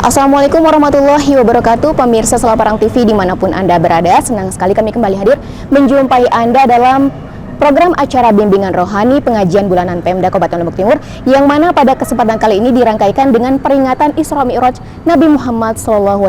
Assalamualaikum warahmatullahi wabarakatuh. Pemirsa Selaparang TV dimanapun Anda berada, senang sekali kami kembali hadir menjumpai Anda dalam program acara bimbingan rohani pengajian bulanan Pemda Kabupaten Lombok Timur, yang mana pada kesempatan kali ini dirangkaikan dengan peringatan Isra Mi'raj Nabi Muhammad SAW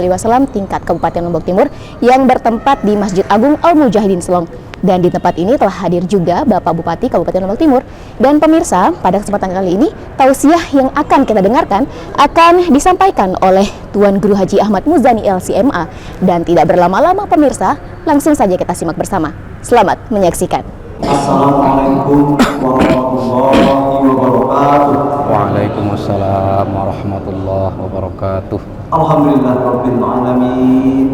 tingkat Kabupaten Lombok Timur yang bertempat di Masjid Agung Al-Mujahidin Selong. Dan di tempat ini telah hadir juga Bapak Bupati Kabupaten Lombok Timur. Dan pemirsa, pada kesempatan kali ini tausiah yang akan kita dengarkan akan disampaikan oleh Tuan Guru Haji Ahmad Muzani LCMA. Dan tidak berlama-lama pemirsa, langsung saja kita simak bersama. Selamat menyaksikan. Assalamualaikum warahmatullahi wabarakatuh. Waalaikumsalam warahmatullahi wabarakatuh. Alhamdulillahirabbil alamin.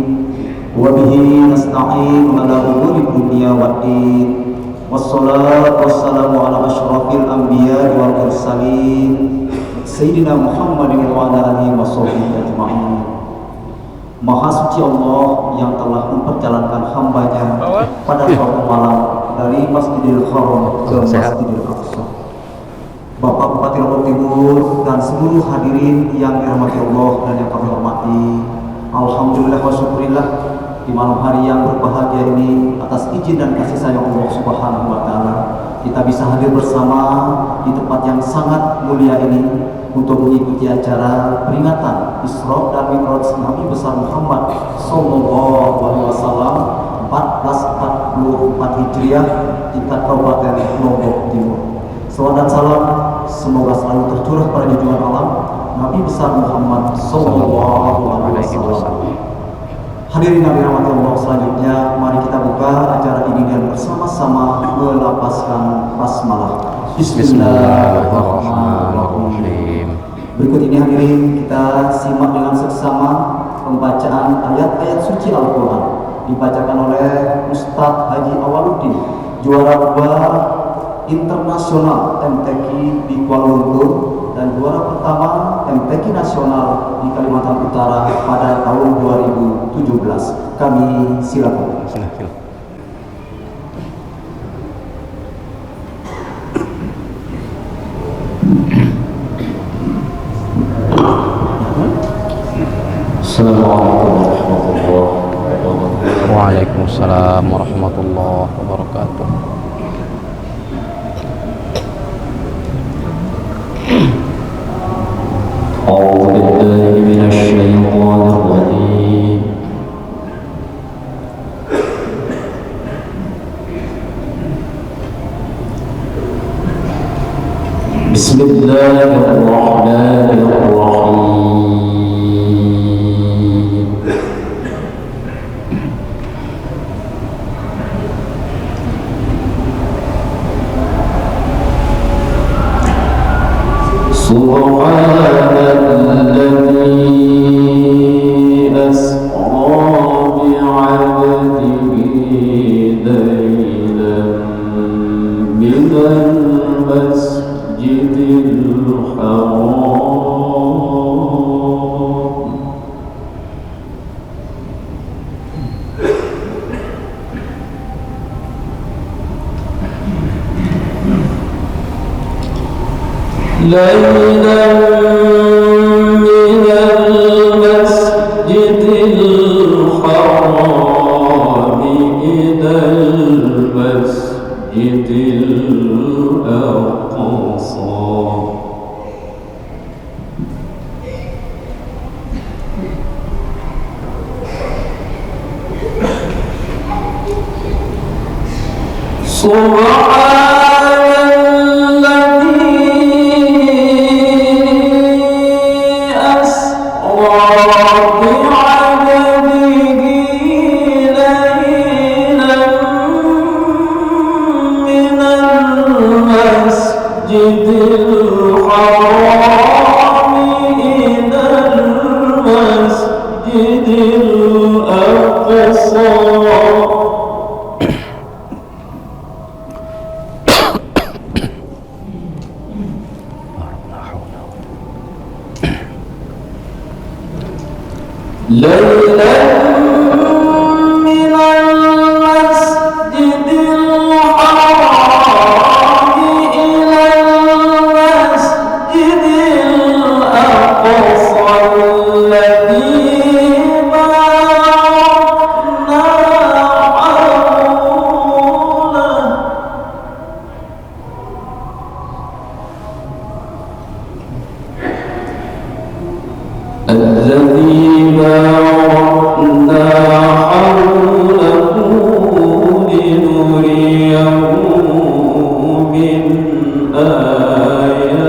Wa bihi nasta'in ala umuri dunya waddin. Wassalatu wassalamu ala asyrafil anbiya'i wal mursalin Sayyidina Muhammadin wa ala alihi washabbihi ajma'in. Maha suci Allah yang telah memperjalankan hambanya pada suatu malam dari Masjidil Haram ke Masjidil Aqsa. Bapak Bupati Lombok Timur dan seluruh hadirin yang dirahmati Allah dan yang kami hormati, alhamdulillah wa syukurillah, di malam hari yang berbahagia ini, atas izin dan kasih sayang Allah Subhanahu wa Ta'ala, kita bisa hadir bersama di tempat yang sangat mulia ini untuk mengikuti acara peringatan Isra dan Mi'raj Nabi besar Muhammad Sallallahu Alaihi Wasallam 1444 Hijriah tingkat Kabupaten Lombok Timur. Salawat dan salam semoga selalu tercurah pada junjungan alam Nabi besar Muhammad Sallallahu Alaihi Wasallam. Hadirin yang dirahmati Allah, selanjutnya mari kita buka acara ini dan bersama-sama melapaskan basmalah. Bismillahirrahmanirrahim. Berikut ini hadirin kita simak dengan seksama pembacaan ayat-ayat suci Al-Quran dibacakan oleh Ustadz Haji Awaluddin, juara 2 internasional MTQ di Kuala Lumpur dan juara pertama MTQ nasional di Kalimantan Utara pada tahun 2017. Kami silakan. Assalamualaikum warahmatullahi wabarakatuh. Waalaikumsalam warahmatullahi wabarakatuh. أعوذ بالله من الشيطان الرجيم. بسم الله الرحمن الرحيم. سبحان الذي أسرى بعبده ليلا من المسجد الحرام ليلا من المسجد الحرام إلى المسجد الأقصى ليلا من المسجد الحرام إلى المسجد الأقصى الذي الذي باركنا حوله لنريه من آياتنا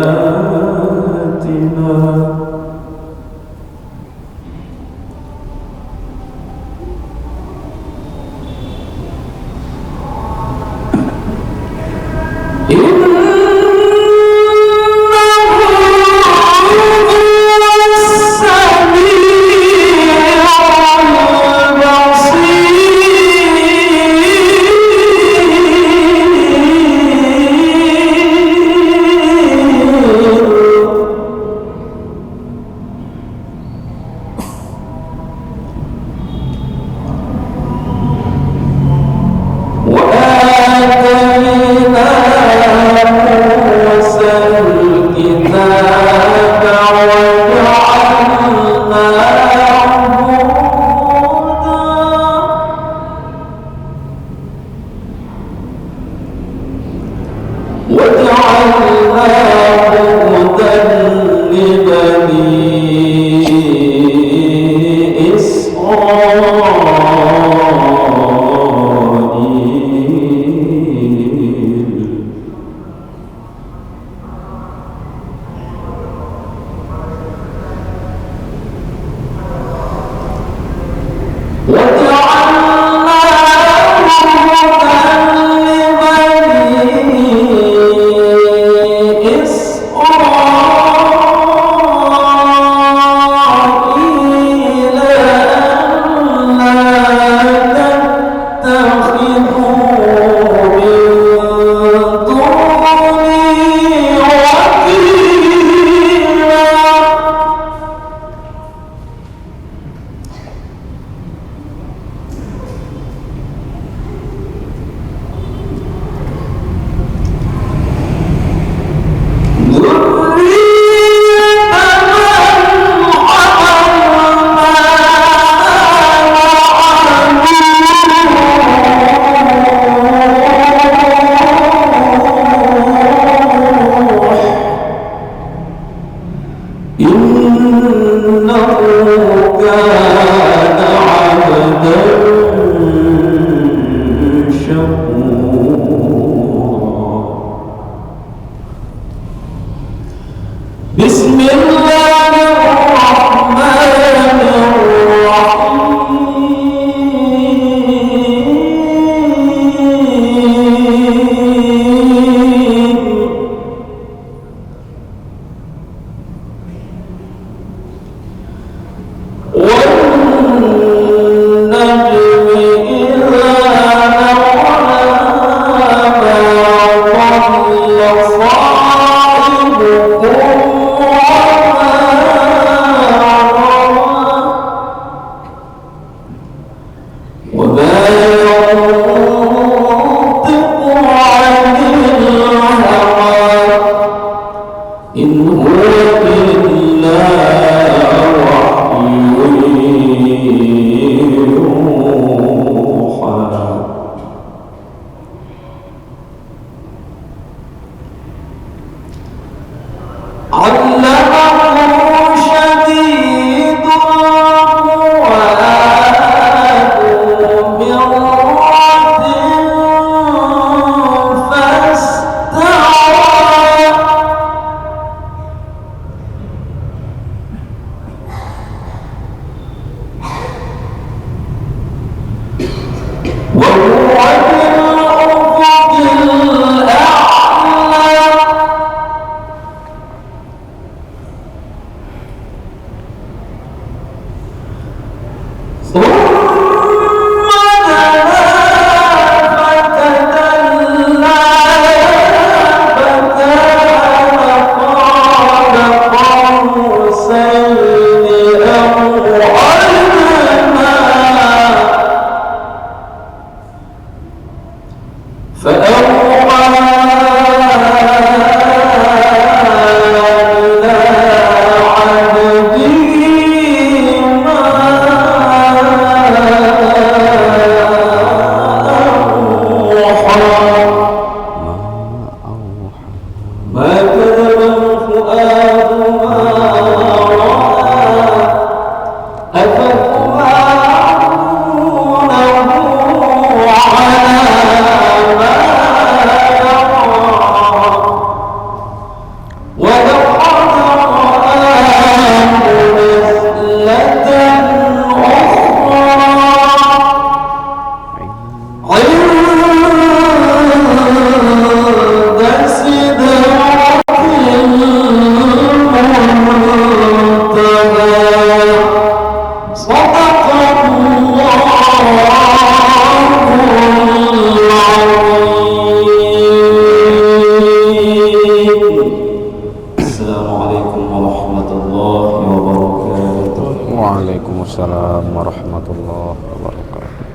Assalamualaikum warahmatullahi wabarakatuh. Waalaikumsalam warahmatullahi wabarakatuh.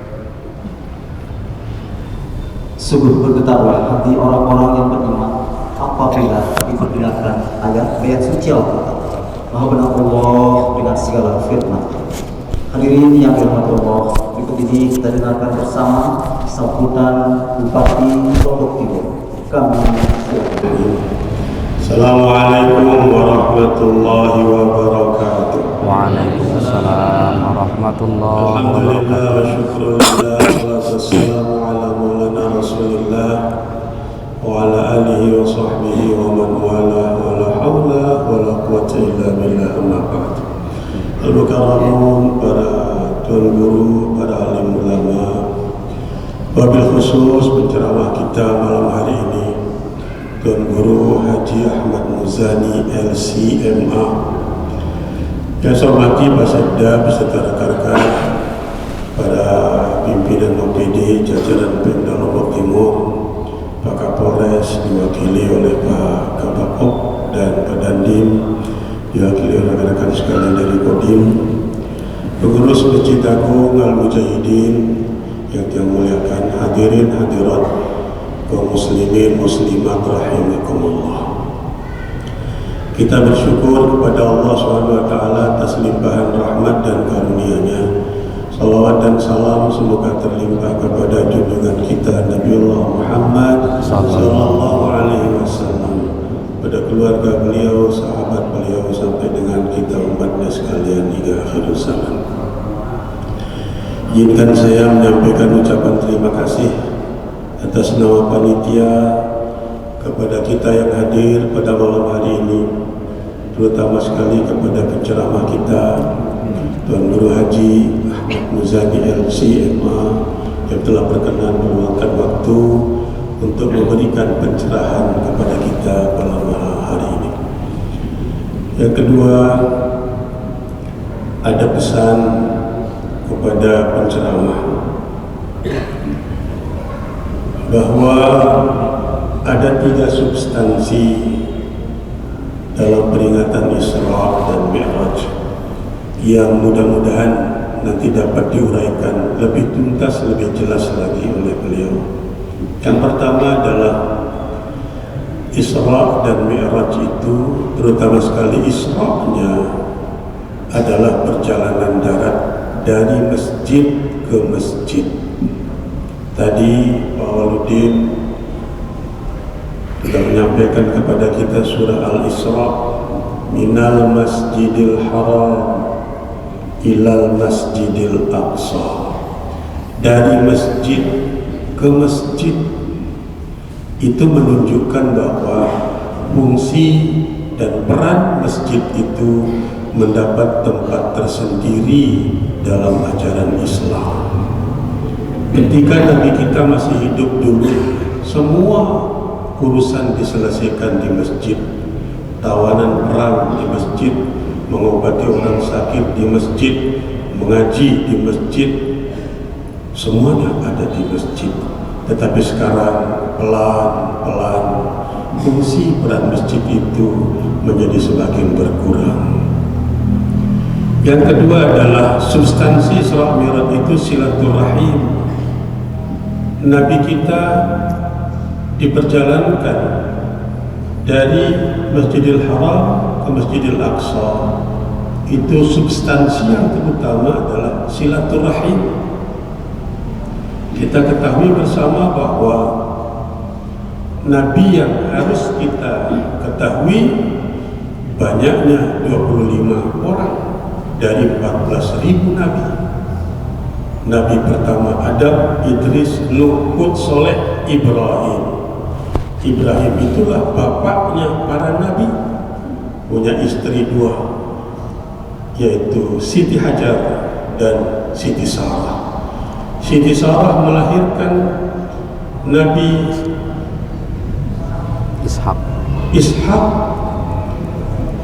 Sungguh bergetarlah hati orang-orang yang beriman apabila diperdengarkan ayat-ayat suci Al-Quran. Maha benar Allah dengan segala firman. Hadirin yang dirahmati Allah, berikut ini kita dengarkan bersama sambutan Bupati Lombok Timur. Kami Assalamualaikum warahmatullahi wabarakatuh. Waalaikumsalam warahmatullahi Alhamdulillah wabarakatuh. wa syukrulillah wa wassalamu ala maulana rasulillah wa ala alihi wa sahbihi wa man wala wa la hawla wa la quwwata illa billah, amma ba'd. Al-Mukarramun, para tuan guru, para alim ulama, wabil khusus penceramah kita malam hari ini, Tuan Guru Haji Ahmad Muzani LCMA, yang saya hormati Pak Sekda beserta rekan-rekan, para pimpinan OPD jajaran Pemda Lombok Timur, Pak Kapolres diwakili oleh Pak Kabapok dan Pak Dandim diwakili oleh rekan-rekan sekalian dari Kodim, pengurus Masjid Agung Al-Mujahidin yang dimuliakan, hadirin hadirat kaum muslimin muslimat rahimakumullah. Kita bersyukur kepada Allah SWT atas limpahan rahmat dan karunia-Nya. Salawat dan salam semoga terlimpah kepada junjungan kita Nabiullah Muhammad sallallahu alaihi wasallam, pada keluarga beliau, sahabat beliau, sampai dengan kita umatnya sekalian hingga akhir zaman. Izinkan saya menyampaikan ucapan terima kasih atas nama panitia kepada kita yang hadir pada malam hari ini, terutama sekali kepada penceramah kita Tuan Guru Haji Ahmad Muzani LCMA yang telah berkenan meluangkan waktu untuk memberikan pencerahan kepada kita pada malam hari ini. Yang kedua, ada pesan kepada penceramah bahwa ada 3 substansi dalam peringatan Isra dan Mi'raj yang mudah-mudahan nanti dapat diuraikan lebih tuntas, lebih jelas lagi oleh beliau. Yang pertama adalah Isra dan Mi'raj itu, terutama sekali Isra-nya adalah perjalanan darat dari masjid ke masjid. Tadi Pak Waludin sudah menyampaikan kepada kita surah Al-Isra, minal masjidil haram ilal masjidil aqsa, dari masjid ke masjid. Itu menunjukkan bahwa fungsi dan peran masjid itu mendapat tempat tersendiri dalam ajaran Islam. Ketika Nabi kita masih hidup dulu, semua urusan diselesaikan di masjid. Tawanan perang di masjid, mengobati orang sakit di masjid, mengaji di masjid, semuanya ada di masjid. Tetapi sekarang pelan-pelan fungsi peran masjid itu menjadi semakin berkurang. Yang kedua adalah substansi Isra Mi'raj itu silaturahim. Nabi kita diperjalankan dari Masjidil Haram ke Masjidil Aqsa. Itu substansi yang terutama adalah silaturahim. Kita ketahui bersama bahwa Nabi yang harus kita ketahui banyaknya 25 orang dari 14.000 Nabi. Nabi pertama Adam, Idris, Nuh, Hud, Soleh, Ibrahim. Ibrahim itulah bapaknya para Nabi, punya istri 2, yaitu Siti Hajar dan Siti Sarah. Siti Sarah melahirkan Nabi Ishak.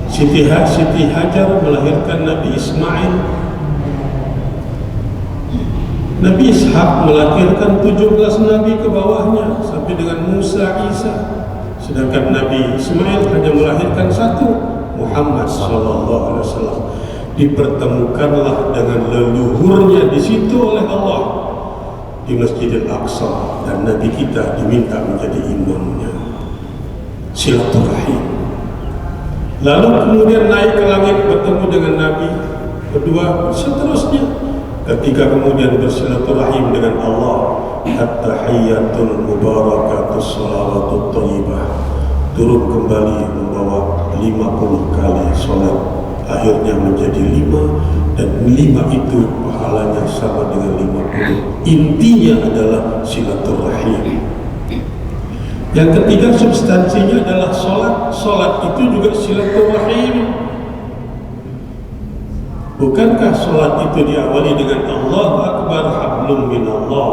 Siti Hajar melahirkan Nabi Ismail. Nabi Ishak melahirkan 17 nabi ke bawahnya sampai dengan Musa, Isa. Sedangkan Nabi Ismail hanya melahirkan satu, Muhammad sallallahu alaihi wasallam. Dipertemukanlah dengan leluhurnya di situ oleh Allah di Masjidil Aqsa, dan Nabi kita diminta menjadi imamnya. Silaturahim. Lalu kemudian naik ke langit bertemu dengan Nabi kedua, seterusnya. Ketika kemudian bersilaturahim dengan Allah, at-tahiyyatul mubarakatus salawatut thayyibah, turun kembali membawa 50 kali sholat, akhirnya menjadi 5, dan 5 itu pahalanya sama dengan 50. Intinya adalah silaturahim. Yang ketiga substansinya adalah sholat. Sholat itu juga silaturahim. Bukankah sholat itu diawali dengan Allahu Akbar hablum minallah,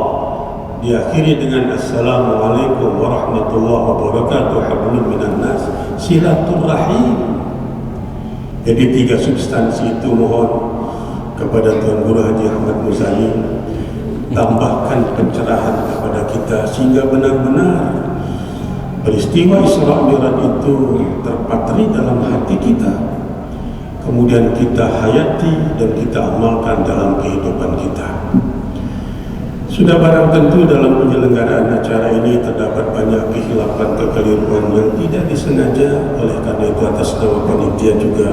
diakhiri dengan Assalamualaikum warahmatullahi wabarakatuh hablum minannas, silaturahim. Jadi 3 substansi itu mohon kepada Tuan Guru Haji Ahmad Muzani tambahkan pencerahan kepada kita sehingga benar-benar peristiwa Isra Mi'raj itu terpatri dalam hati kita, kemudian kita hayati dan kita amalkan dalam kehidupan kita. Sudah barang tentu dalam penyelenggaraan acara ini terdapat banyak kehilapan, kekeliruan yang tidak disengaja. Oleh karena itu atas nama panitia juga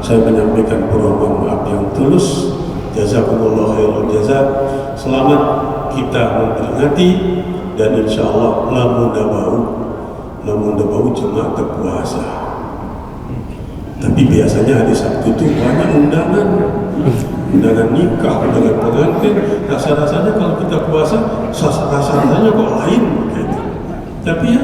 saya menyampaikan permohonan maaf yang tulus. Jazakumullah khairul jazak. Selamat kita memperingati, dan insya Allah lamun dabau jemaah terpuasa. Tapi biasanya hari Sabtu itu banyak undangan nikah, undangan pengantin. Rasa-rasanya kalau kita puasa, rasanya kok lain gitu. Tapi ya,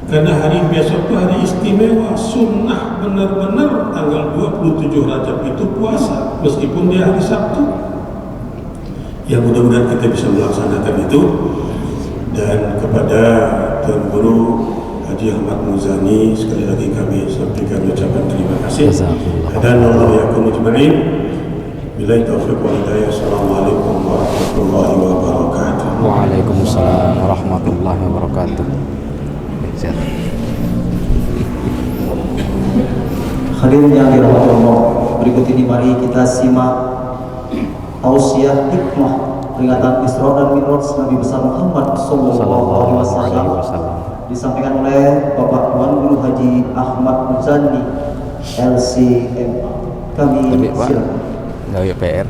karena hari besok itu hari istimewa, sunnah benar-benar tanggal 27 Rajab itu puasa, meskipun dia hari Sabtu. Ya mudah-mudahan kita bisa melaksanakan itu. Dan kepada Tuan Guru Haji Ahmad Muzani sekali lagi kami sampaikan ucapan terima kasih. Dan Allah yakum ajmain. Billahi taufiq wal hidayah. Assalamualaikum warahmatullahi wabarakatuh. Waalaikumsalam warahmatullahi wabarakatuh. Siap. Hadirin yang dirahmati Allah, berikut ini mari kita simak tausiah hikmah peringatan Isra dan Mi'raj Nabi besar Muhammad sallallahu alaihi wasallam disampaikan oleh Bapak Tuan Guru Haji Ahmad Muzani LCM. Kami silakan. Enggak ya PR.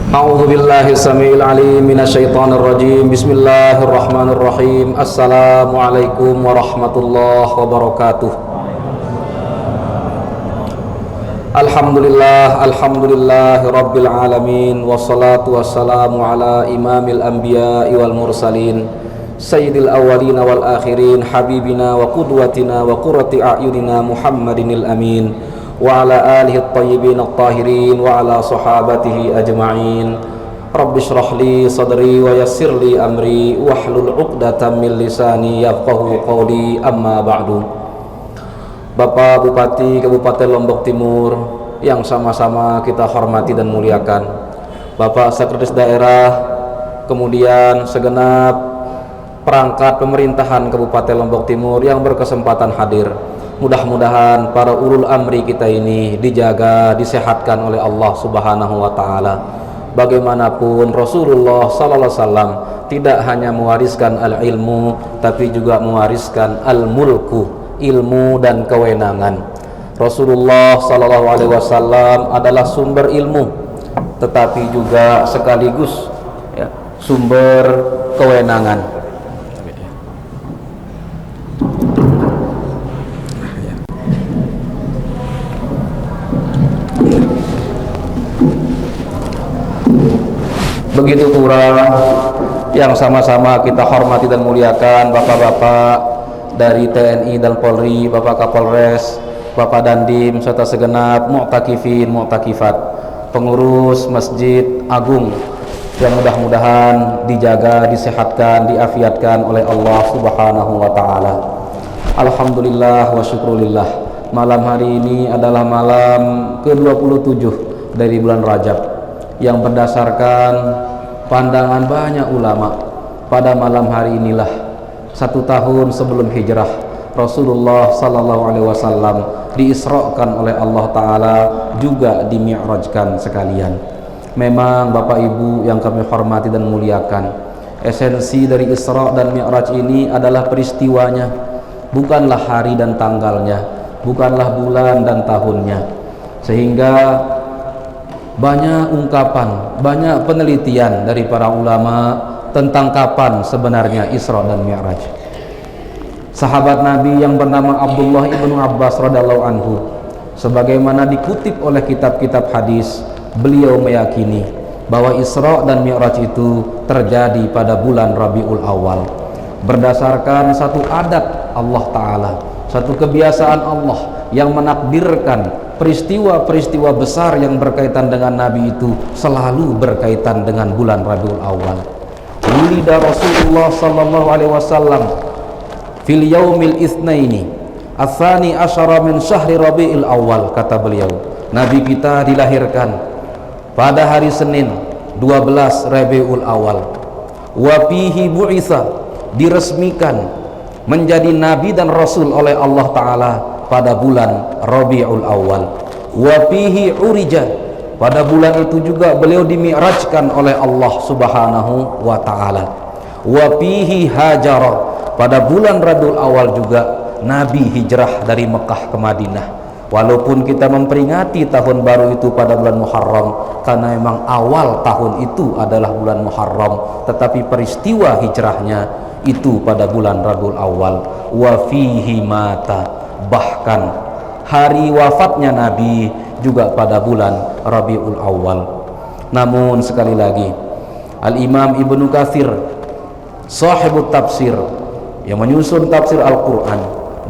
A'udzu billahi samiil alim minasyaitonir rajim. Bismillahirrahmanirrahim. Assalamualaikum warahmatullahi wabarakatuh. Alhamdulillah rabbil alamin, wassalatu wassalamu ala imamil anbiya'i wal mursalin, sayyidil awwalina wal akhirin, habibina wa qudwatina wa qurrati a'yunina Muhammadinil amin, wa ala alihi at-tayyibin at-tahirin wa ala sahabatihi ajma'in. Rabbi shrah li sadri wa yassir li amri wahlul 'uqdatam min lisani yafqahu qawli, amma ba'du. Bapak Bupati Kabupaten Lombok Timur yang sama-sama kita hormati dan muliakan, Bapak Sekretaris Daerah, kemudian segenap perangkat pemerintahan Kabupaten Lombok Timur yang berkesempatan hadir. Mudah-mudahan para ulul amri kita ini dijaga, disehatkan oleh Allah Subhanahu wa taala. Bagaimanapun Rasulullah sallallahu alaihi wasallam tidak hanya mewariskan al-ilmu, tapi juga mewariskan al-mulku, ilmu dan kewenangan. Rasulullah sallallahu alaihi wasallam adalah sumber ilmu, tetapi juga sekaligus ya, sumber kewenangan. Begitu pula yang sama-sama kita hormati dan muliakan bapak-bapak dari TNI dan Polri, Bapak Kapolres, Bapak Dandim, serta segenap mu'takifin, mu'takifat, pengurus Masjid Agung yang mudah-mudahan dijaga, disehatkan, diafiatkan oleh Allah Subhanahu wa taala. Alhamdulillah wa syukrulillah. malam hari ini adalah malam ke-27 dari bulan Rajab, yang berdasarkan pandangan banyak ulama, pada malam hari inilah 1 tahun sebelum hijrah Rasulullah sallallahu alaihi wasallam diisrakan oleh Allah Ta'ala, juga dimi'rajkan sekalian. Memang Bapak Ibu yang kami hormati dan muliakan, esensi dari Isra dan Mi'raj ini adalah peristiwanya, bukanlah hari dan tanggalnya, bukanlah bulan dan tahunnya. Sehingga banyak ungkapan, banyak penelitian dari para ulama tentang kapan sebenarnya Isra dan Mi'raj. Sahabat Nabi yang bernama Abdullah ibnu Abbas radhiyallahu anhu, sebagaimana dikutip oleh kitab-kitab hadis, beliau meyakini bahwa Isra dan Mi'raj itu terjadi pada bulan Rabiul Awal, berdasarkan satu adat Allah Ta'ala, satu kebiasaan Allah yang menakdirkan peristiwa-peristiwa besar yang berkaitan dengan Nabi itu selalu berkaitan dengan bulan Rabiul Awal. Wulida Rasulullah sallallahu alaihi wasallam fil yaumil itsnaini ats-tsani asyara min syahri Rabiul Awal, kata beliau, Nabi kita dilahirkan pada hari Senin 12 Rabiul Awal. Wa fihi bu'itsa, diresmikan menjadi nabi dan rasul oleh Allah Ta'ala pada bulan Rabiul Awal. Wa fihi urija, pada bulan itu juga beliau dimi'rajkan oleh Allah Subhanahu wa Ta'ala. Wa fihi hajara, pada bulan Rabiul Awal juga Nabi hijrah dari Mekah ke Madinah. Walaupun kita memperingati tahun baru itu pada bulan Muharram, karena memang awal tahun itu adalah bulan Muharram, tetapi peristiwa hijrahnya itu pada bulan Rabiul Awal. Wa fihi mata, bahkan hari wafatnya Nabi juga pada bulan Rabiul Awal. Namun sekali lagi, Al-Imam Ibnu Katsir, sahibut tafsir, yang menyusun tafsir Al-Quran,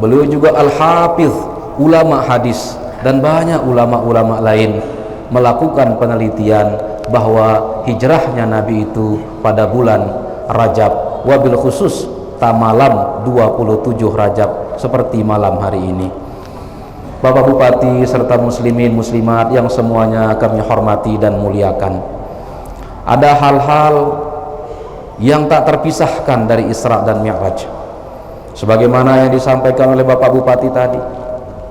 beliau juga Al-Hafiz, ulama hadis, dan banyak ulama-ulama lain melakukan penelitian bahwa hijrahnya Nabi itu pada bulan Rajab, wabil khusus malam 27 Rajab, seperti malam hari ini. Bapak Bupati serta muslimin muslimat yang semuanya kami hormati dan muliakan, ada hal-hal yang tak terpisahkan dari Isra dan Mi'raj, sebagaimana yang disampaikan oleh Bapak Bupati tadi.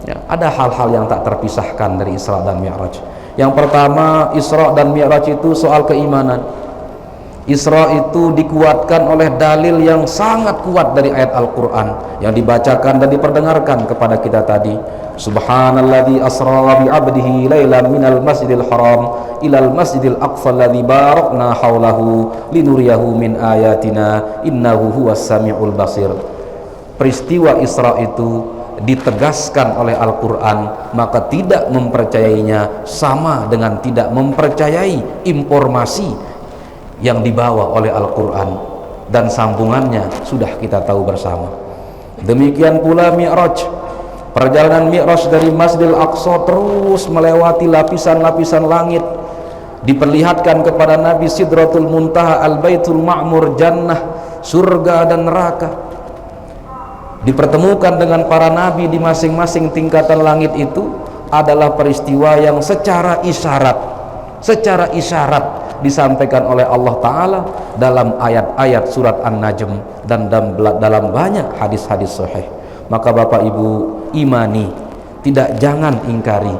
Ya, ada hal-hal yang tak terpisahkan dari Isra dan Mi'raj. Yang pertama, Isra dan Mi'raj itu soal keimanan. Isra itu dikuatkan oleh dalil yang sangat kuat dari ayat Al-Quran yang dibacakan dan diperdengarkan kepada kita tadi. Subhanalladzi asra bi 'abdihi lailan minal masjidil haram ilal masjidil aqsa alladzi barakna haulahu linuriyahu min ayatina innahu huwas samiul basir. Peristiwa Isra itu ditegaskan oleh Al-Quran, maka tidak mempercayainya sama dengan tidak mempercayai informasi yang dibawa oleh Al-Quran, dan sambungannya sudah kita tahu bersama. Demikian pula Mi'raj, perjalanan Mi'raj dari Masjidil Aqsa terus melewati lapisan-lapisan langit, diperlihatkan kepada Nabi Sidratul Muntaha, Al-Baitul Ma'mur, Jannah, surga dan neraka. Dipertemukan dengan para nabi di masing-masing tingkatan langit itu adalah peristiwa yang secara isyarat disampaikan oleh Allah Ta'ala dalam ayat-ayat surat An-Najm dan dalam banyak hadis-hadis sahih. Maka Bapak Ibu, imani, jangan ingkari,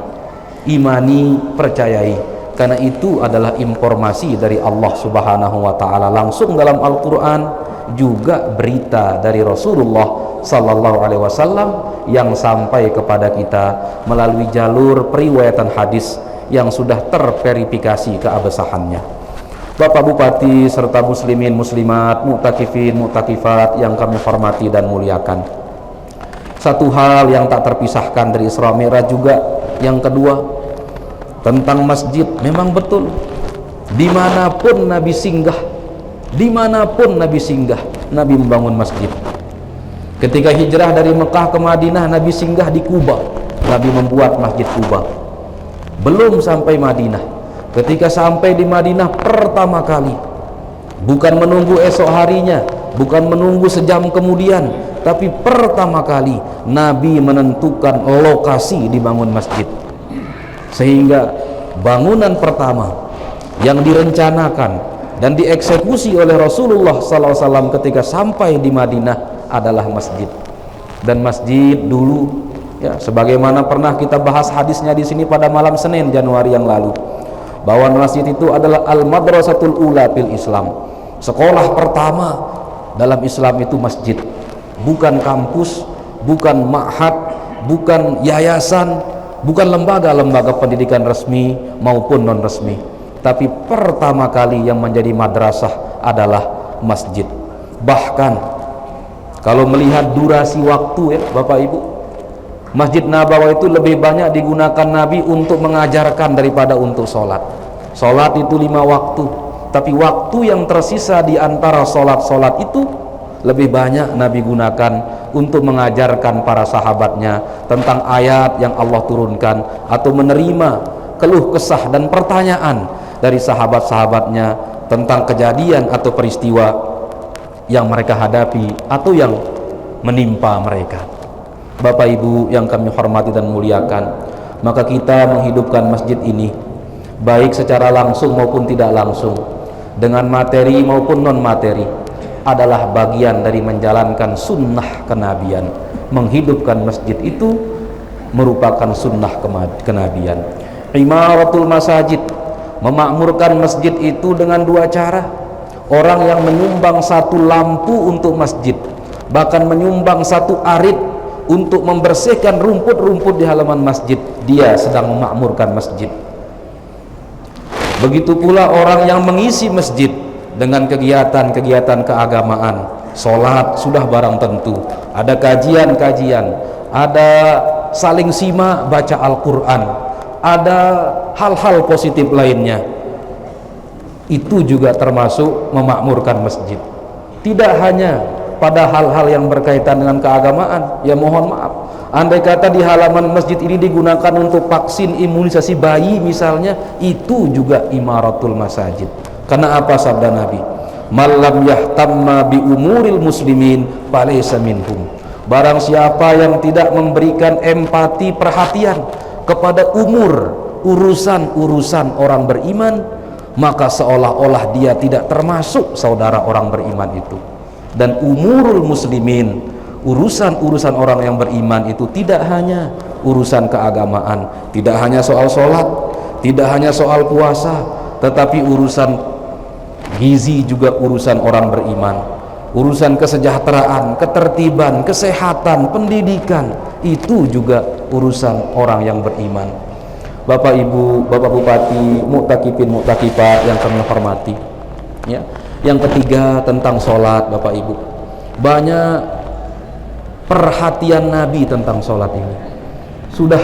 imani, percayai, karena itu adalah informasi dari Allah Subhanahu wa Ta'ala langsung dalam Al-Quran, juga berita dari Rasulullah Sallallahu Alaihi Wasallam yang sampai kepada kita melalui jalur periwayatan hadis yang sudah terverifikasi keabsahannya. Bapak Bupati serta muslimin muslimat, mu'takifin mu'takifat yang kami hormati dan muliakan, satu hal yang tak terpisahkan dari Isra Mi'raj juga yang kedua tentang masjid. Memang betul, dimanapun Nabi singgah, Nabi membangun masjid. Ketika hijrah dari Mekah ke Madinah, Nabi singgah di Kuba, Nabi membuat masjid Kuba. Belum sampai Madinah, ketika sampai di Madinah pertama kali, bukan menunggu esok harinya, bukan menunggu sejam kemudian, tapi pertama kali Nabi menentukan lokasi dibangun masjid, sehingga bangunan pertama yang direncanakan dan dieksekusi oleh Rasulullah SAW ketika sampai di Madinah adalah masjid. Dan masjid dulu, ya, sebagaimana pernah kita bahas hadisnya di sini pada malam Senin Januari yang lalu, bahwa masjid itu adalah al-madrasatul ula fil Islam. Sekolah pertama dalam Islam itu masjid. Bukan kampus, bukan ma'had, bukan yayasan, bukan lembaga-lembaga pendidikan resmi maupun non resmi, tapi pertama kali yang menjadi madrasah adalah masjid. Bahkan kalau melihat durasi waktu, ya Bapak Ibu, Masjid Nabawi itu lebih banyak digunakan Nabi untuk mengajarkan daripada untuk sholat. Sholat itu 5 waktu, tapi waktu yang tersisa di antara sholat-sholat itu lebih banyak Nabi gunakan untuk mengajarkan para sahabatnya tentang ayat yang Allah turunkan, atau menerima keluh kesah dan pertanyaan dari sahabat-sahabatnya tentang kejadian atau peristiwa yang mereka hadapi atau yang menimpa mereka. Bapak Ibu yang kami hormati dan muliakan, maka kita menghidupkan masjid ini baik secara langsung maupun tidak langsung, dengan materi maupun non materi, adalah bagian dari menjalankan sunnah kenabian. Menghidupkan masjid itu merupakan sunnah kenabian. Imaratul masajid, memakmurkan masjid itu dengan 2 cara. Orang yang menyumbang 1 lampu untuk masjid, bahkan menyumbang 1 arit untuk membersihkan rumput-rumput di halaman masjid, dia sedang memakmurkan masjid. Begitu pula orang yang mengisi masjid dengan kegiatan-kegiatan keagamaan. Sholat sudah barang tentu, ada kajian-kajian, ada saling simak baca Al-Quran, ada hal-hal positif lainnya. Itu juga termasuk memakmurkan masjid. Tidak hanya pada hal-hal yang berkaitan dengan keagamaan, ya mohon maaf, andai kata di halaman masjid ini digunakan untuk vaksin imunisasi bayi misalnya, itu juga imaratul masajid. Karena apa sabda Nabi? Malam yahtamma bi umuril muslimin falaysa minhum. Barang siapa yang tidak memberikan empati, perhatian kepada urusan-urusan orang beriman, maka seolah-olah dia tidak termasuk saudara orang beriman itu. Dan umurul muslimin, urusan-urusan orang yang beriman itu tidak hanya urusan keagamaan, tidak hanya soal sholat, tidak hanya soal puasa, tetapi urusan gizi juga urusan orang beriman. Urusan kesejahteraan, ketertiban, kesehatan, pendidikan, itu juga urusan orang yang beriman. Bapak Ibu, Bapak Bupati, mu'takifin, mu'takifat yang kami hormati, ya. Yang ketiga tentang sholat, Bapak Ibu, banyak perhatian Nabi tentang sholat ini. Sudah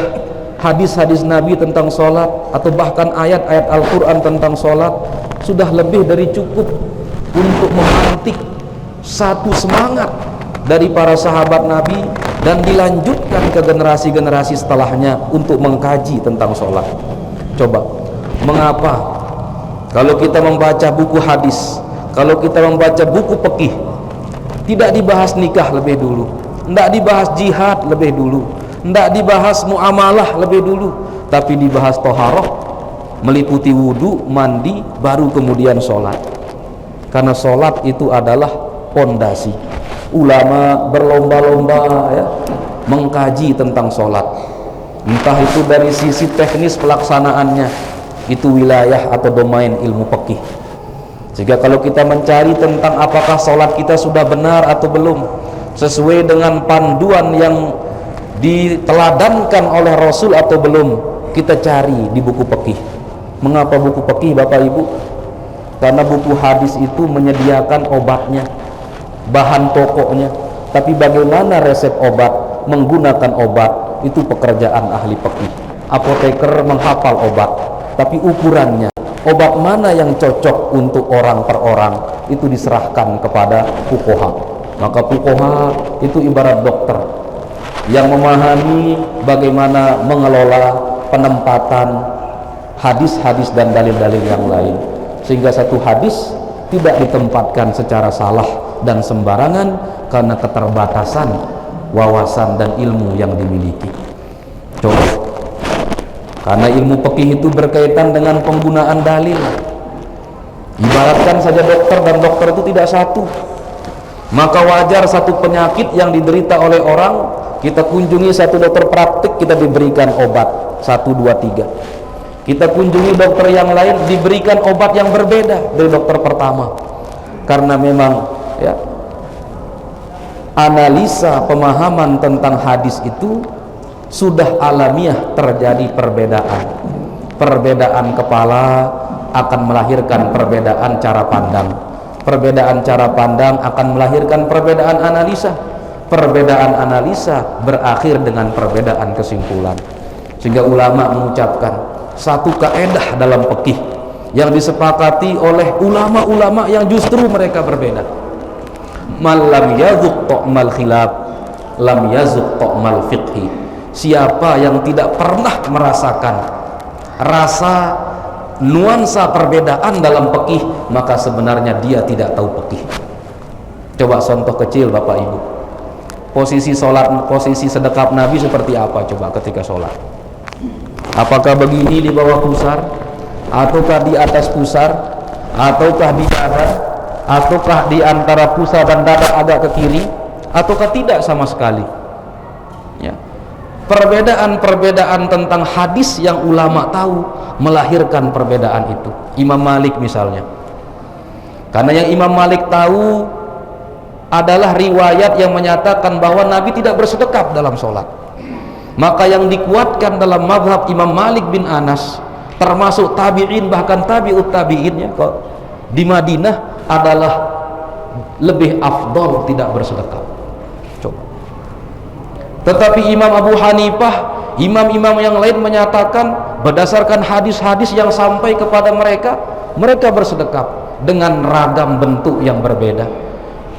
hadis-hadis Nabi tentang sholat, atau bahkan ayat-ayat Al-Quran tentang sholat, sudah lebih dari cukup untuk memantik satu semangat dari para sahabat Nabi, dan dilanjutkan ke generasi-generasi setelahnya untuk mengkaji tentang sholat. Coba, mengapa kalau kita membaca buku hadis, kalau kita membaca buku fikih, tidak dibahas nikah lebih dulu, tidak dibahas jihad lebih dulu, tidak dibahas muamalah lebih dulu, tapi dibahas toharoh, meliputi wudu, mandi, baru kemudian sholat. Karena sholat itu adalah pondasi. Ulama berlomba-lomba, ya, mengkaji tentang sholat, entah itu dari sisi teknis pelaksanaannya, itu wilayah atau domain ilmu fikih. Sehingga kalau kita mencari tentang apakah sholat kita sudah benar atau belum, sesuai dengan panduan yang diteladankan oleh Rasul atau belum, kita cari di buku fikih. Mengapa buku fikih, Bapak Ibu? Karena buku hadis itu menyediakan obatnya, bahan pokoknya, tapi bagaimana resep obat, menggunakan obat, itu pekerjaan ahli fikih. Apoteker menghafal obat, tapi ukurannya, obat mana yang cocok untuk orang per orang, itu diserahkan kepada fuqaha. Maka fuqaha itu ibarat dokter yang memahami bagaimana mengelola penempatan hadis-hadis dan dalil-dalil yang lain, sehingga satu hadis tidak ditempatkan secara salah dan sembarangan karena keterbatasan wawasan dan ilmu yang dimiliki. Coba, karena ilmu fikih itu berkaitan dengan penggunaan dalil. Ibaratkan saja dokter dan dokter itu tidak satu, maka wajar satu penyakit yang diderita oleh orang, kita kunjungi satu dokter praktik, kita diberikan obat 1, 2, 3. Kita kunjungi dokter yang lain, diberikan obat yang berbeda dari dokter pertama. Karena memang ya, analisa pemahaman tentang hadis itu sudah alamiah terjadi perbedaan. Perbedaan kepala akan melahirkan perbedaan cara pandang. Perbedaan cara pandang akan melahirkan perbedaan analisa. Perbedaan analisa berakhir dengan perbedaan kesimpulan. Sehingga ulama mengucapkan satu kaedah dalam fikih yang disepakati oleh ulama-ulama yang justru mereka berbeda. Man lam yazuq ta'mal khilaf lam yazuq ta'mal fiqhi. Siapa yang tidak pernah merasakan rasa nuansa perbedaan dalam fikih, maka sebenarnya dia tidak tahu fikih. Coba contoh kecil Bapak Ibu, posisi sholat, posisi sedekap Nabi seperti apa coba ketika sholat? Apakah begini di bawah pusar, ataukah di atas pusar, ataukah di dada, ataukah di antara pusar dan dada agak ke kiri, ataukah tidak sama sekali? Ya. Perbedaan-perbedaan tentang hadis yang ulama tahu melahirkan perbedaan itu. Imam Malik misalnya, karena yang Imam Malik tahu adalah riwayat yang menyatakan bahwa Nabi tidak bersedekap dalam sholat. Maka yang dikuatkan dalam mazhab Imam Malik bin Anas, termasuk tabi'in bahkan tabi'ut tabi'innya kok di Madinah, adalah lebih afdol tidak bersedekap. Coba. Tetapi Imam Abu Hanifah, imam-imam yang lain menyatakan berdasarkan hadis-hadis yang sampai kepada mereka, mereka bersedekap dengan ragam bentuk yang berbeda.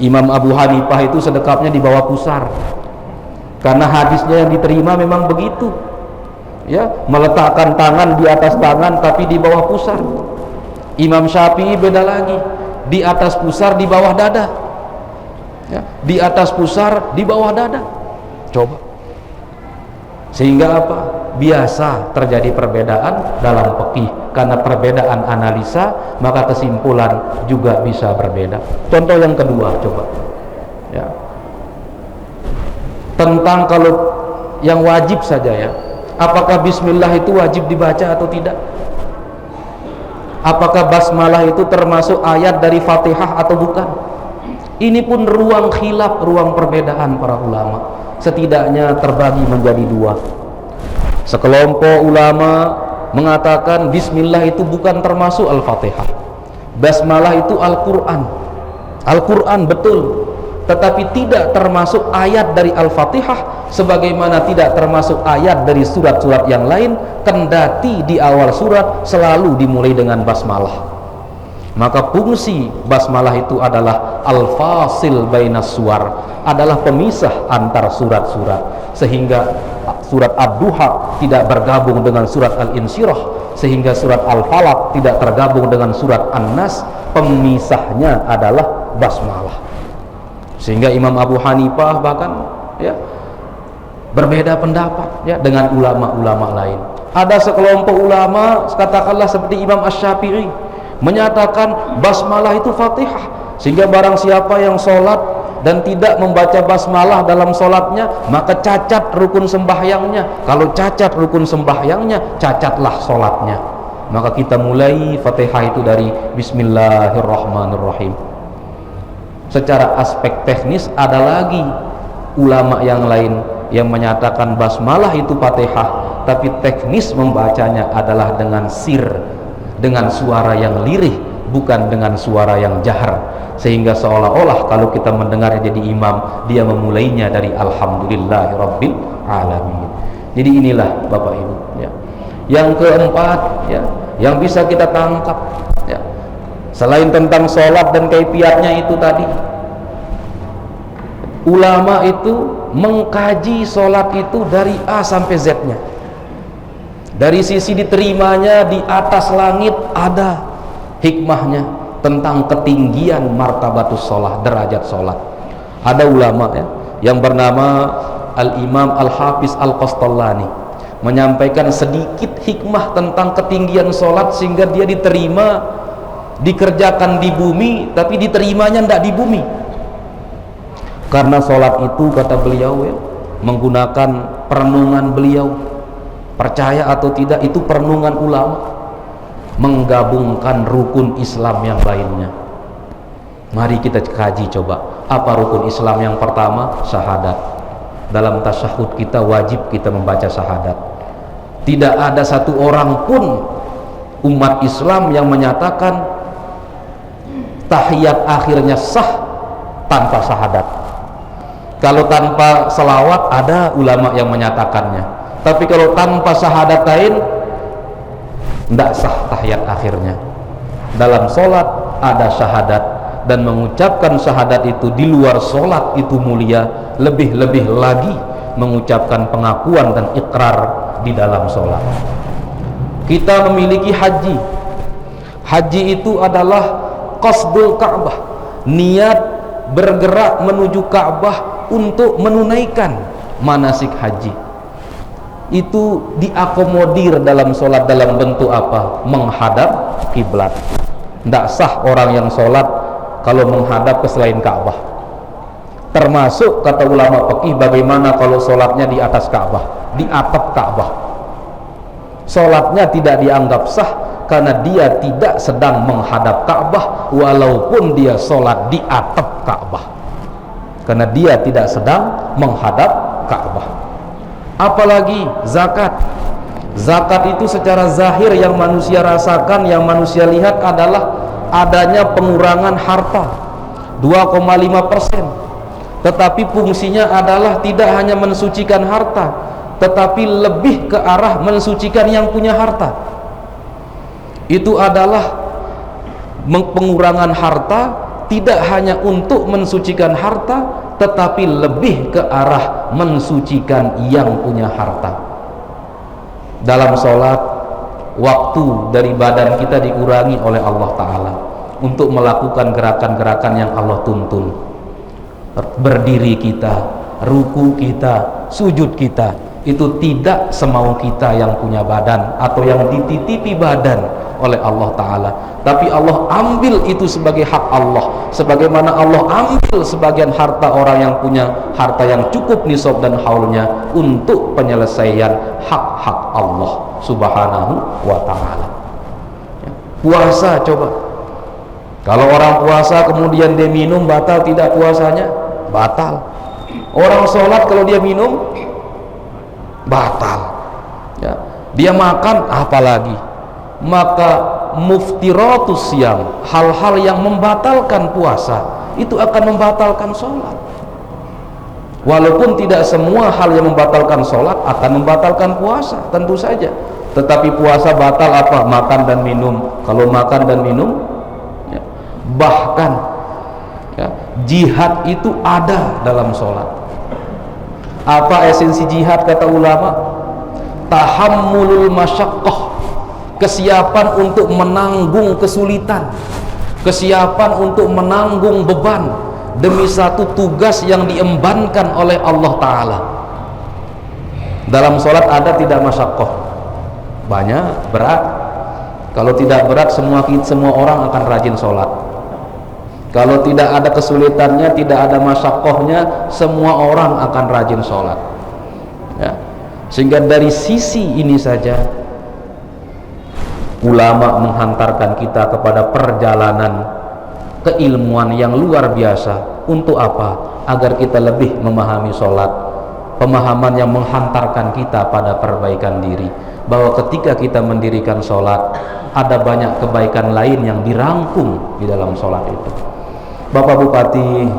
Imam Abu Hanifah itu sedekapnya di bawah pusar, karena hadisnya yang diterima memang begitu, ya, meletakkan tangan di atas tangan tapi di bawah pusar. Imam Syafi'i beda lagi, di atas pusar di bawah dada, ya, di atas pusar di bawah dada. Coba, sehingga apa? Biasa terjadi perbedaan dalam fikih. Karena perbedaan analisa, maka kesimpulan juga bisa berbeda. Contoh yang kedua, coba, ya, tentang kalau yang wajib saja, ya, apakah bismillah itu wajib dibaca atau tidak? Apakah basmalah itu termasuk ayat dari Fatihah atau bukan? Ini pun ruang khilaf, ruang perbedaan para ulama. Setidaknya terbagi menjadi dua. Sekelompok ulama mengatakan bismillah itu bukan termasuk Al-Fatihah, basmalah itu Al-Quran. Al-Quran betul, tetapi tidak termasuk ayat dari Al-Fatihah, sebagaimana tidak termasuk ayat dari surat-surat yang lain, kendati di awal surat selalu dimulai dengan basmalah. Maka fungsi basmalah itu adalah al-fasil bainas suwar, adalah pemisah antar surat-surat, sehingga surat Ad-Duha tidak bergabung dengan surat Al-Insyirah, sehingga surat Al-Falaq tidak tergabung dengan surat An-Nas. Pemisahnya adalah basmalah. Sehingga Imam Abu Hanifah bahkan, ya, berbeda pendapat, ya, dengan ulama-ulama lain. Ada sekelompok ulama, katakanlah seperti Imam Asy-Syafi'i, menyatakan basmalah itu Fatihah, sehingga barang siapa yang sholat dan tidak membaca basmalah dalam sholatnya, maka cacat rukun sembahyangnya. Kalau cacat rukun sembahyangnya, cacatlah sholatnya. Maka kita mulai Fatihah itu dari Bismillahirrahmanirrahim. Secara aspek teknis ada lagi ulama yang lain yang menyatakan basmalah itu Fatihah, tapi teknis membacanya adalah dengan sir, dengan suara yang lirih, bukan dengan suara yang jahar, sehingga seolah-olah kalau kita mendengar jadi imam, dia memulainya dari Alhamdulillahirabbil alamin. Jadi inilah Bapak Ibu, ya. Yang keempat, ya, yang bisa kita tangkap, ya, selain tentang sholat dan kaifiatnya itu tadi, ulama itu mengkaji sholat itu dari A sampai Z-nya. Dari sisi diterimanya di atas langit ada hikmahnya, tentang ketinggian martabatus sholat, derajat sholat. Ada ulama ya, yang bernama Al-Imam Al-Hafiz Al-Qastallani menyampaikan sedikit hikmah tentang ketinggian sholat sehingga dia diterima, dikerjakan di bumi tapi diterimanya tidak di bumi. Karena sholat itu, kata beliau ya, menggunakan perenungan beliau, percaya atau tidak itu perenungan ulama, menggabungkan rukun Islam yang lainnya. Mari kita kaji coba, apa rukun Islam yang pertama? Syahadat. Dalam tasyahud kita wajib kita membaca syahadat. Tidak ada satu orang pun umat Islam yang menyatakan tahiyat akhirnya sah tanpa syahadat. Kalau tanpa selawat ada ulama yang menyatakannya, tapi kalau tanpa syahadat tidak sah tahiyat akhirnya. Dalam sholat ada syahadat, dan mengucapkan syahadat itu di luar sholat itu mulia, lebih-lebih lagi mengucapkan pengakuan dan ikrar di dalam sholat. Kita memiliki haji. Haji itu adalah qasdul Ka'bah, niat bergerak menuju Ka'bah untuk menunaikan manasik haji. Itu diakomodir dalam sholat dalam bentuk apa? Menghadap kiblat. Tidak sah orang yang sholat kalau menghadap ke selain Ka'bah. Termasuk kata ulama fikih, bagaimana kalau sholatnya di atas Ka'bah, di atap Ka'bah. Sholatnya tidak dianggap sah karena dia tidak sedang menghadap Ka'bah, walaupun dia sholat di atap Ka'bah, karena dia tidak sedang menghadap Ka'bah. Apalagi zakat. Zakat itu secara zahir yang manusia rasakan, yang manusia lihat adalah adanya pengurangan harta 2,5%. Tetapi fungsinya adalah tidak hanya mensucikan harta, tetapi lebih ke arah mensucikan yang punya harta. Itu adalah pengurangan harta, tidak hanya untuk mensucikan harta, tetapi lebih ke arah mensucikan yang punya harta. Dalam sholat, waktu dari badan kita dikurangi oleh Allah Ta'ala untuk melakukan gerakan-gerakan yang Allah tuntun. Berdiri kita, ruku kita, sujud kita, itu tidak semau kita yang punya badan atau yang dititipi badan oleh Allah Ta'ala, tapi Allah ambil itu sebagai hak Allah, sebagaimana Allah ambil sebagian harta orang yang punya harta yang cukup nisab dan haulnya untuk penyelesaian hak-hak Allah Subhanahu wa Ta'ala. Puasa, coba kalau orang puasa kemudian dia minum, batal tidak puasanya? Batal. Orang sholat kalau dia minum batal ya. Dia makan apalagi. Maka muftiratus siyam, hal-hal yang membatalkan puasa itu akan membatalkan sholat. Walaupun tidak semua hal yang membatalkan sholat akan membatalkan puasa, tentu saja. Tetapi puasa batal apa? Makan dan minum. Kalau makan dan minum ya. Bahkan ya, jihad itu ada dalam sholat. Apa esensi jihad kata ulama? Tahammulul masyaqqah, kesiapan untuk menanggung kesulitan, kesiapan untuk menanggung beban demi satu tugas yang diembankan oleh Allah Ta'ala. Dalam sholat ada tidak masyaqqah? Banyak, berat. Kalau tidak berat, semua orang akan rajin sholat. Kalau tidak ada kesulitannya, tidak ada masyaqqahnya, semua orang akan rajin sholat ya. Sehingga dari sisi ini saja ulama menghantarkan kita kepada perjalanan keilmuan yang luar biasa. Untuk apa? Agar kita lebih memahami sholat, pemahaman yang menghantarkan kita pada perbaikan diri, bahwa ketika kita mendirikan sholat ada banyak kebaikan lain yang dirangkum di dalam sholat itu. Bapak Bupati,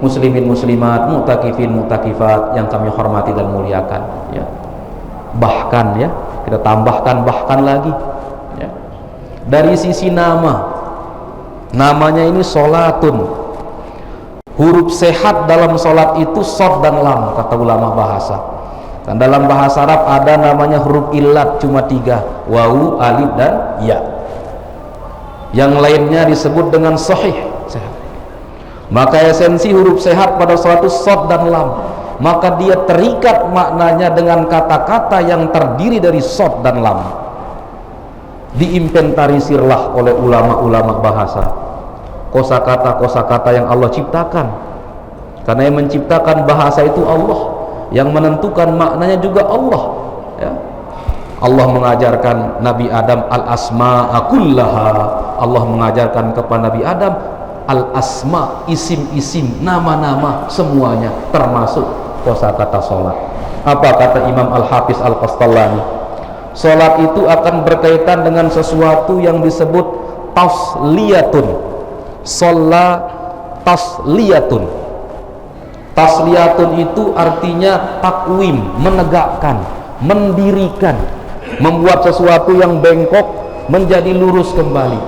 muslimin muslimat, mu'takifin mu'takifat yang kami hormati dan muliakan ya. Bahkan ya, kita tambahkan bahkan lagi ya. Dari sisi namanya ini sholatun, huruf sehat dalam sholat itu shad dan lam kata ulama bahasa. Dan dalam bahasa Arab ada namanya huruf illat cuma 3, wawu, alif dan ya. yang lainnya disebut dengan sahih, sehat. Maka esensi huruf sehat pada suatu shad dan lam, maka dia terikat maknanya dengan kata-kata yang terdiri dari shad dan lam. Diinventarisirlah oleh ulama-ulama bahasa kosakata-kosakata yang Allah ciptakan, karena yang menciptakan bahasa itu Allah, yang menentukan maknanya juga Allah, ya. Allah mengajarkan Nabi Adam al-asma'a kullaha. Allah mengajarkan kepada Nabi Adam al-asma, isim-isim, nama-nama semuanya, termasuk kosakata sholat. Apa kata Imam Al-Hafiz Al-Qastallani? Sholat itu akan berkaitan dengan sesuatu yang disebut tasliyatun. Sholat tasliyatun. Tasliyatun itu artinya takwim, menegakkan, mendirikan, membuat sesuatu yang bengkok menjadi lurus kembali.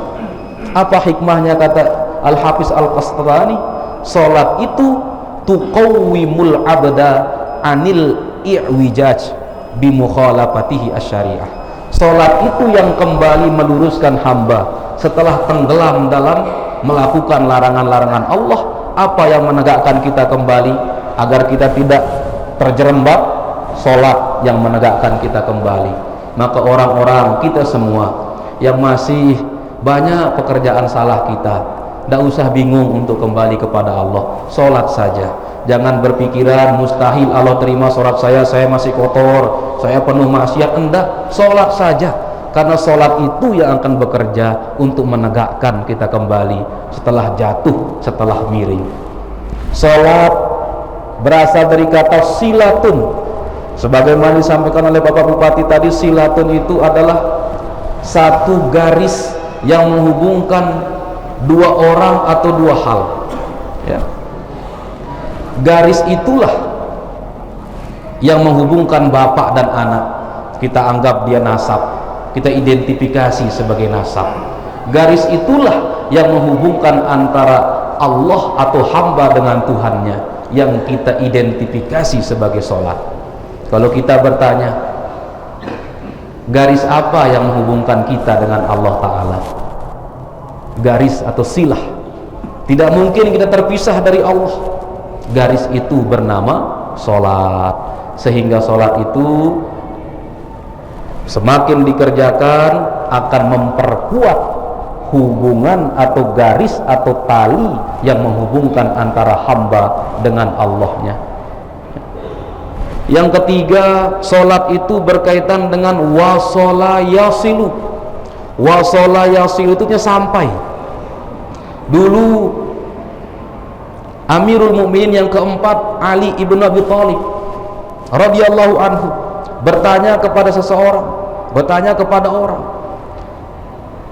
Apa hikmahnya kata Al-Hafiz Al-Qastallani? Sholat itu tuqawwimul abda anil i'wijaj bimukhalafatihi asyariah. Sholat itu yang kembali meluruskan hamba setelah tenggelam dalam melakukan larangan-larangan Allah. Apa yang menegakkan kita kembali agar kita tidak terjerembab? Sholat yang menegakkan kita kembali. Maka orang-orang kita semua yang masih banyak pekerjaan salah kita, tidak usah bingung untuk kembali kepada Allah. Sholat saja, jangan berpikiran mustahil Allah terima sholat saya masih kotor, saya penuh maksiat. Enggak, sholat saja, karena sholat itu yang akan bekerja untuk menegakkan kita kembali setelah jatuh, setelah miring. Sholat berasal dari kata silatun, sebagaimana disampaikan oleh Bapak Bupati tadi. Silatun itu adalah satu garis yang menghubungkan dua orang atau dua hal, ya. Garis itulah yang menghubungkan bapak dan anak. Kita anggap dia nasab, kita identifikasi sebagai nasab. Garis itulah yang menghubungkan antara Allah atau hamba dengan Tuhannya, yang kita identifikasi sebagai sholat. Kalau kita bertanya, garis apa yang menghubungkan kita dengan Allah Ta'ala? Garis atau silah. Tidak mungkin kita terpisah dari Allah. Garis itu bernama sholat. Sehingga sholat itu semakin dikerjakan akan memperkuat hubungan atau garis atau tali yang menghubungkan antara hamba dengan Allahnya. Yang ketiga, sholat itu berkaitan dengan wasala yasilu. Wasala yasilu itu sampai. Dulu Amirul Mukminin yang keempat, Ali ibn Abi Thalib radhiyallahu anhu, bertanya kepada seseorang, bertanya kepada orang,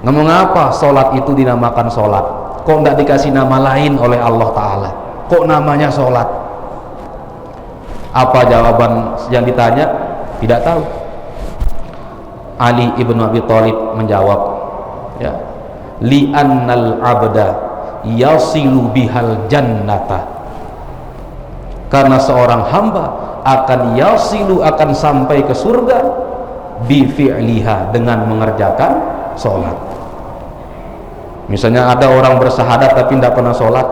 ngomong apa sholat itu dinamakan sholat? Kok tidak dikasih nama lain oleh Allah Ta'ala? Kok namanya sholat? Apa jawaban yang ditanya? Tidak tahu. Ali ibn Abi Thalib menjawab, ya, li'annal abda yasilu bihal jannata, karena seorang hamba akan yasilu, akan sampai ke surga, bifi'liha, dengan mengerjakan sholat. Misalnya ada orang bersahadat tapi tidak pernah sholat,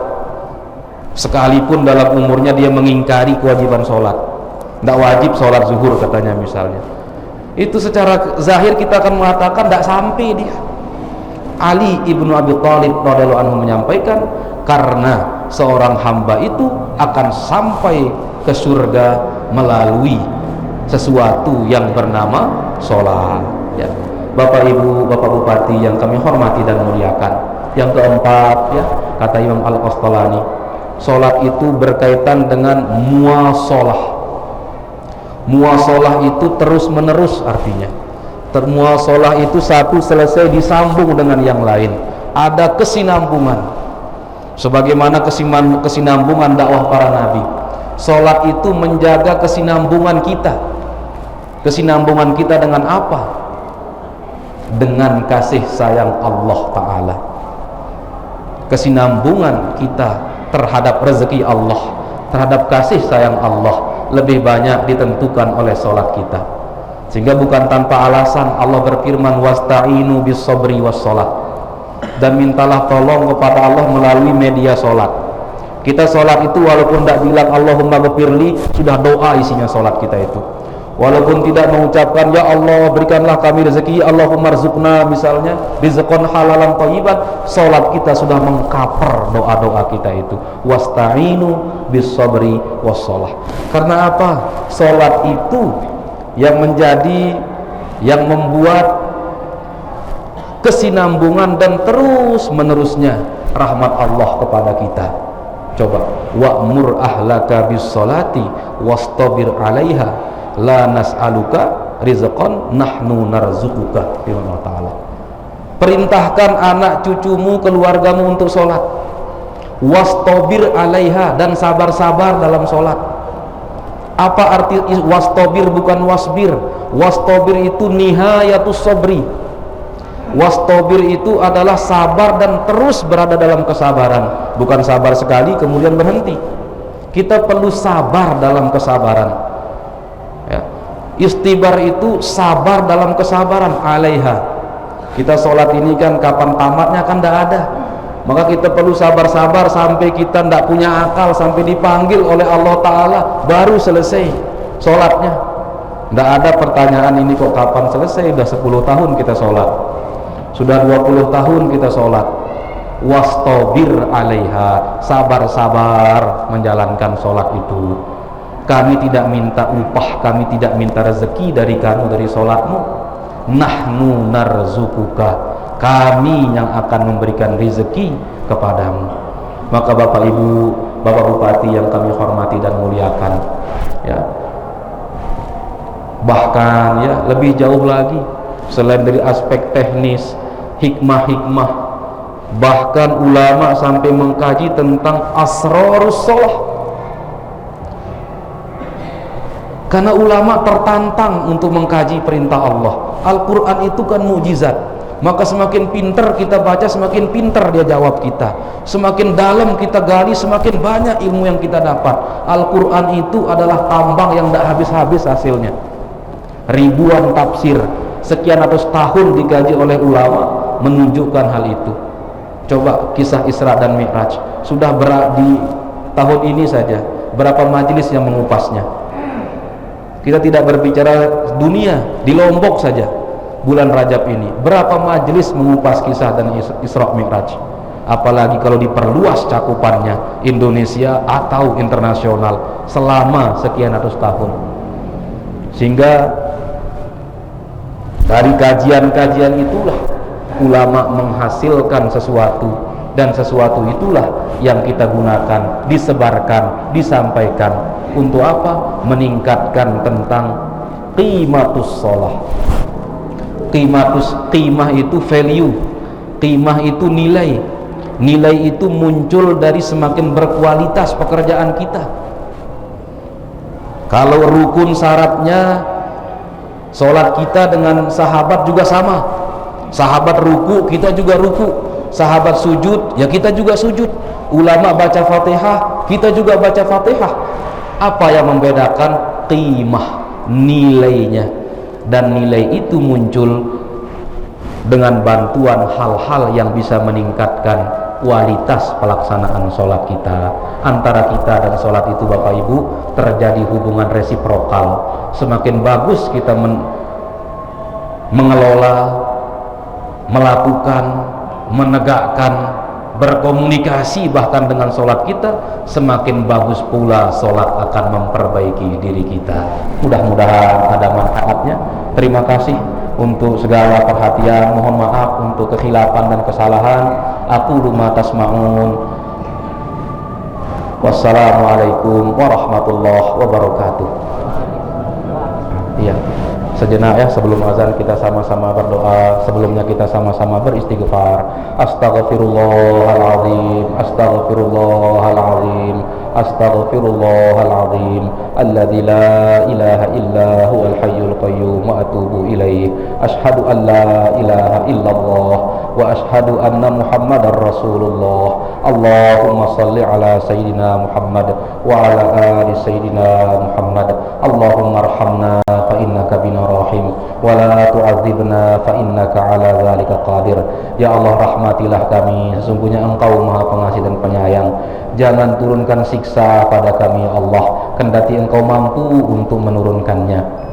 sekalipun dalam umurnya dia mengingkari kewajiban sholat, tidak wajib sholat zuhur katanya misalnya, itu secara zahir kita akan mengatakan tidak sampai dia. Ali ibnu Abi Thalib radhiyallahu anhu menyampaikan, karena seorang hamba itu akan sampai ke surga melalui sesuatu yang bernama sholat, ya. Bapak Ibu, Bapak Bupati yang kami hormati dan muliakan, yang keempat, ya, kata Imam Al-Qastallani, sholat itu berkaitan dengan muasalah. Muasalah itu terus menerus artinya. Muasalah itu satu selesai disambung dengan yang lain, ada kesinambungan. Sebagaimana kesinambungan dakwah para nabi, sholat itu menjaga kesinambungan kita. Kesinambungan kita dengan apa? Dengan kasih sayang Allah Ta'ala. Kesinambungan kita terhadap rezeki Allah, terhadap kasih sayang Allah, lebih banyak ditentukan oleh sholat kita. Sehingga bukan tanpa alasan Allah berfirman, wasta'inu bis sabri was sholat. dan mintalah tolong kepada Allah melalui media sholat. Kita sholat itu walaupun tidak bilang Allahumma ghfirli, sudah doa isinya sholat kita itu. Walaupun tidak mengucapkan ya Allah berikanlah kami rezeki, Allahumma rzuqna misalnya rizqan halalan thayyiban, sholat kita sudah mengcover doa-doa kita itu. Wasta'inu bis sabri was shalah. Karena apa? Sholat itu yang membuat kesinambungan dan terus menerusnya rahmat Allah kepada kita. Coba, wa'mur ahlaka bis sholati wastabir 'alaiha la nas'aluka rizqan nahnu narzuquka. Firman Allah Ta'ala, perintahkan anak cucumu, keluargamu untuk sholat, wastabir 'alaiha, dan sabar-sabar dalam sholat. Apa arti wastabir? Bukan wasbir. Wastabir itu nihayatus sabri. Wastabir itu adalah sabar dan terus berada dalam kesabaran, bukan sabar sekali kemudian berhenti. Kita perlu sabar dalam kesabaran ya. Istibar itu sabar dalam kesabaran. Alaiha, kita sholat ini kan kapan tamatnya kan tidak ada, maka kita perlu sabar-sabar sampai kita tidak punya akal, sampai dipanggil oleh Allah Ta'ala baru selesai sholatnya. Tidak ada pertanyaan ini kok kapan selesai. Sudah 10 tahun kita sholat, sudah 20 tahun kita sholat. Wastabir 'alaiha, sabar-sabar menjalankan sholat itu. Kami tidak minta upah, kami tidak minta rezeki dari kamu dari sholatmu. Nahnu narzukuka, kami yang akan memberikan rezeki kepadamu. Maka Bapak Ibu, Bapak Bupati yang kami hormati dan muliakan ya, bahkan ya lebih jauh lagi, selain dari aspek teknis, hikmah-hikmah, bahkan ulama sampai mengkaji tentang asrarus shalah. Karena ulama tertantang untuk mengkaji perintah Allah. Al-Quran itu kan mukjizat, maka semakin pintar kita baca, semakin pintar dia jawab kita. Semakin dalam kita gali, semakin banyak ilmu yang kita dapat. Al-Quran itu adalah tambang yang tidak habis-habis hasilnya. Ribuan tafsir, sekian ratus tahun dikaji oleh ulama menunjukkan hal itu. Coba kisah Isra dan Mi'raj, sudah di tahun ini saja berapa majelis yang mengupasnya. Kita tidak berbicara dunia, di Lombok saja bulan Rajab ini berapa majelis mengupas kisah dan Isra Mi'raj. Apalagi kalau diperluas cakupannya Indonesia atau internasional selama sekian ratus tahun. Sehingga dari kajian-kajian itulah ulama menghasilkan sesuatu, dan sesuatu itulah yang kita gunakan, disebarkan, disampaikan. Untuk apa? Meningkatkan tentang qimatus shalah. Qimah itu value, qimah itu nilai. Nilai itu muncul dari semakin berkualitas pekerjaan kita. Kalau rukun syaratnya, sholat kita dengan sahabat juga sama. Sahabat ruku, kita juga ruku. Sahabat sujud, ya kita juga sujud. Ulama baca Fatihah, kita juga baca Fatihah. Apa yang membedakan? Qimah, nilainya. Dan nilai itu muncul dengan bantuan hal-hal yang bisa meningkatkan kualitas pelaksanaan sholat kita. Antara kita dan sholat itu Bapak Ibu terjadi hubungan resiprokal. Semakin bagus kita mengelola, melakukan, menegakkan, berkomunikasi bahkan dengan sholat kita, semakin bagus pula sholat akan memperbaiki diri kita. Mudah-mudahan ada manfaatnya. Terima kasih untuk segala perhatian. Mohon maaf untuk kekhilafan dan kesalahan. Aku ma tasma'un. Wassalamualaikum warahmatullahi wabarakatuh. Iya, sejenak ya sebelum azan kita sama-sama berdoa. Sebelumnya kita sama-sama beristighfar. Astaghfirullahaladzim, astaghfirullahaladzim, astaghfirullahaladzim, alladzi la ilaha illa huwal hayyul qayyum wa atubu ilaih. Ashhadu an la ilaha illallah wa ashhadu anna Muhammadar Rasulullah. Allahumma salli ala sayyidina Muhammad wa ala ali sayyidina Muhammad. Allahumma arhamna fa innaka bina rahim. wa la tu'adzibna fa innaka 'ala dzalika qadir. Ya Allah, rahmatilah kami, sesungguhnya Engkau Maha Pengasih dan Penyayang. Jangan turunkan siksa pada kami ya Allah, kendati Engkau mampu untuk menurunkannya.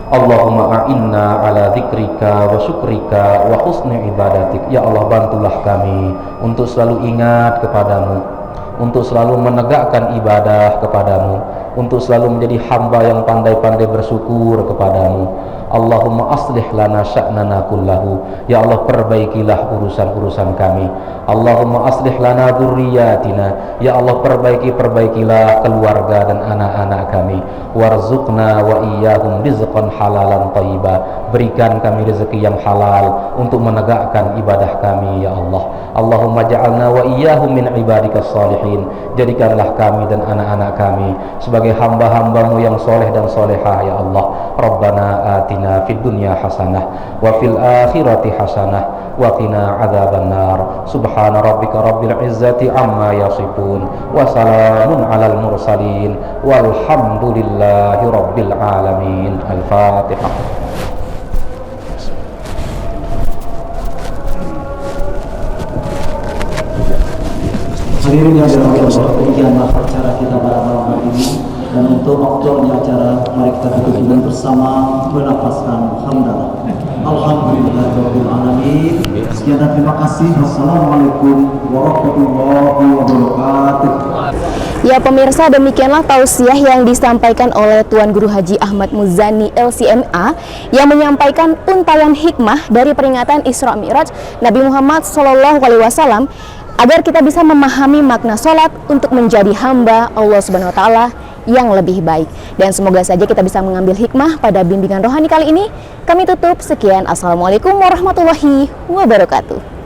Allahumma a'inna ala dzikrika wa syukrika wa husni ibadatik. Ya Allah, bantulah kami untuk selalu ingat kepadamu, untuk selalu menegakkan ibadah kepadamu, untuk selalu menjadi hamba yang pandai-pandai bersyukur kepadamu. Allahumma aslih lana sya'nana kullahu. Ya Allah, perbaikilah urusan-urusan kami. Allahumma aslih lana dzurriyyatina. Ya Allah, perbaikilah keluarga dan anak-anak kami. Warzuqna wa iyyahum rizqan halalan thayyiba. Berikan kami rezeki yang halal untuk menegakkan ibadah kami ya Allah. Allahumma ja'alna wa iyyahum min ibadikas salihin. Jadikanlah kami dan anak-anak kami sebagai hamba-hambamu yang soleh dan solehah ya Allah. Rabbana atina fid dunya hasanah wa fil akhirati hasanah wa qina adzabannar. Subhana rabbika rabbil izzati amma yasifun wa salamun alal mursalin walhamdulillahi rabbil alamin. Al-Fatihah. Hadirin yang dirahmati Allah, demikianlah acara kita pada malam hari ini. Dan untuk aktornya acara, mari kita tutup dengan bersama melafazkan hamdalah. Alhamdulillahirabbil alamin. Sekian dan terima kasih. Wassalamualaikum warahmatullahi wabarakatuh. Ya pemirsa, demikianlah tausiah yang disampaikan oleh Tuan Guru Haji Ahmad Muzani LCMA yang menyampaikan untayan hikmah dari peringatan Isra Mi'raj Nabi Muhammad SAW agar kita bisa memahami makna sholat untuk menjadi hamba Allah Subhanahu wa Ta'ala yang lebih baik. Dan semoga saja kita bisa mengambil hikmah pada bimbingan rohani kali ini. Kami tutup, sekian, assalamualaikum warahmatullahi wabarakatuh.